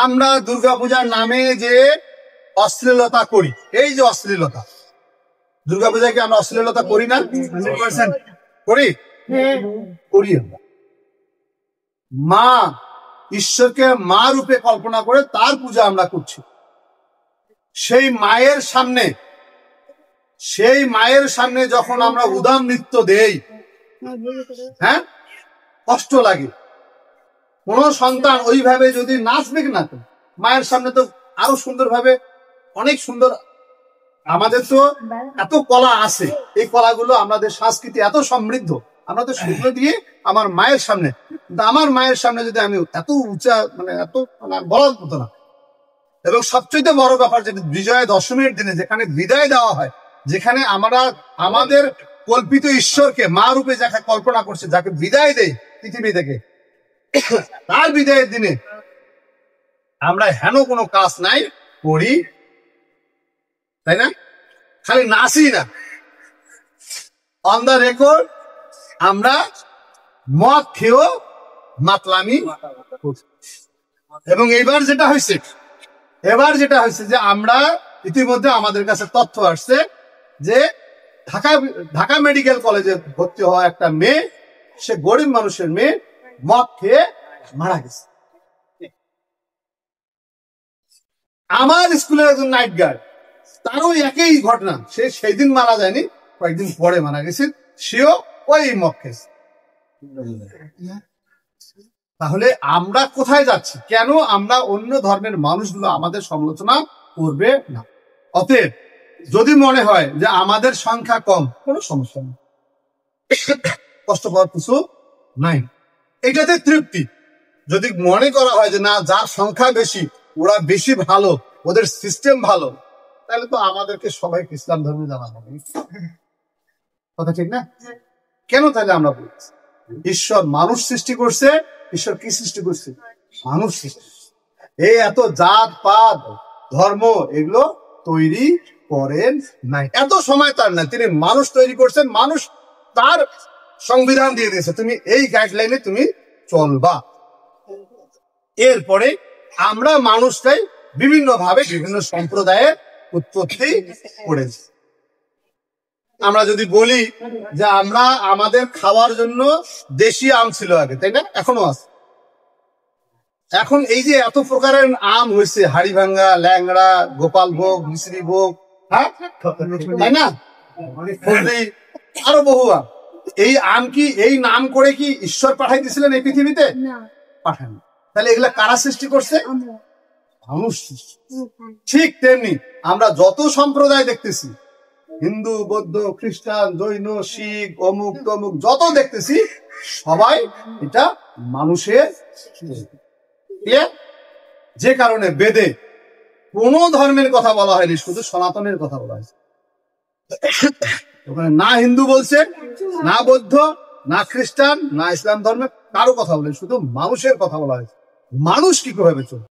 আমরা দুর্গাপূজার নামে যে অশ্লীলতা করি, এই যে অশ্লীলতা, দুর্গাপূজায় কি আমরা অশ্লীলতা করি না? করি করি। আমরা মা ঈশ্বরকে মা রূপে কল্পনা করে তার পূজা আমরা করছি। সেই মায়ের সামনে যখন আমরা উদাম নৃত্য দেই, হ্যাঁ, কষ্ট লাগে। কোন সন্তান ওইভাবে যদি নাচবে না, তো মায়ের সামনে তো আরো সুন্দরভাবে, অনেক সুন্দর। আমাদের তো এত কলা আছে, এই কলাগুলো আমাদের সংস্কৃতি এত সমৃদ্ধ, আমরা তো সেগুলো দিয়ে আমার মায়ের সামনে, আমার মায়ের সামনে যদি আমি এত উঁচা, মানে এত বলার মতো না। এবং সবচেয়ে বড় ব্যাপার, যে বিজয়া দশমীর দিনে যেখানে বিদায় দেওয়া হয়, যেখানে আমরা আমাদের কল্পিত ঈশ্বরকে মা রূপে যাকে কল্পনা করছে, যাকে বিদায় দেয় পৃথিবী থেকে, তার বিদায়ের দিনে আমরা হেন কোনো কাজ নাই করি, তাই না? খালি নাচি না, অন দ্য রেকর্ড আমরা মদ খেয়েও মাতলামি। এবং এবার যেটা হয়েছে যে আমরা ইতিমধ্যে আমাদের কাছে তথ্য আসছে যে ঢাকা মেডিকেল কলেজে ভর্তি হওয়া একটা মেয়ে, সে গরিব মানুষের মেয়ে, মদ খেয়ে মারা গেছে। আমার স্কুলের একজন নাইট গার্ড, তারও একই ঘটনা, সে সেই দিন মারা যায়নি, কয়েকদিন পরে মারা গেছে, সেও ওই মদ খেয়েছে। তাহলে আমরা কোথায় যাচ্ছি? কেন আমরা অন্য ধর্মের মানুষগুলো আমাদের সমালোচনা করবে না? অতএব যদি মনে হয় যে আমাদের সংখ্যা কম, কোনো সমস্যা নেই, কষ্ট পাওয়ার কিছু নাই, এটাতে তৃপ্তি। যদি মনে করা হয় যে না, যার সংখ্যা বেশি ওরা বেশি ভালো, ওদের সিস্টেম ভালো, তাহলে তো আমাদেরকে সবাইকে ইসলাম ধর্মে জানা হবে। কথা ঠিক না? কেন তাহলে আমরা বলছি ঈশ্বর মানুষ সৃষ্টি করছে? ঈশ্বর কি সৃষ্টি করছে? মানুষ সৃষ্টি। এই এত জাত পাত ধর্ম এগুলো তৈরি করেন নাই, এত সময় তার নাই, তিনি মানুষ তৈরি করছেন। মানুষ তার সংবিধান দিয়ে দিয়েছে, তুমি এই গাইডলাইনে তুমি চলবা। এরপরে আমরা মানুষটাই বিভিন্ন ভাবে বিভিন্ন সম্প্রদায়ের উৎপত্তি করেছি। আমরা যদি বলি যে আমরা আমাদের খাওয়ার জন্য দেশি আম ছিল আগে, তাই না? এখনো আছে। এখন এই যে এত প্রকারের আম হয়েছে, হাড়িভাঙ্গা, ল্যাংড়া, গোপালভোগ, মিশ্রীভোগ, হ্যাঁ, তাই না, আরো বহু আম। এই আম কি, এই নাম করে কি ঈশ্বর পাঠাই দিয়েছিলেন এই পৃথিবীতে? পাঠান। তাহলে এগুলা কারা সৃষ্টি করছে? মানুষ। ঠিক তেমনি আমরা যত সম্প্রদায় দেখতেছি, হিন্দু, বৌদ্ধ, খ্রিস্টান, জৈন, শিখ, অমুক তমুক যত দেখতেছি, সবাই এটা মানুষের। যে কারণে বেদে কোন ধর্মের কথা বলা হয়নি, শুধু সনাতনের কথা বলা হয়েছে। ওখানে না হিন্দু বলছে, না বৌদ্ধ, না খ্রিস্টান, না ইসলাম ধর্মের কারো কথা বলে, শুধু মানুষের কথা বলা হয়েছে। মানুষ কি ভাবে চলবে?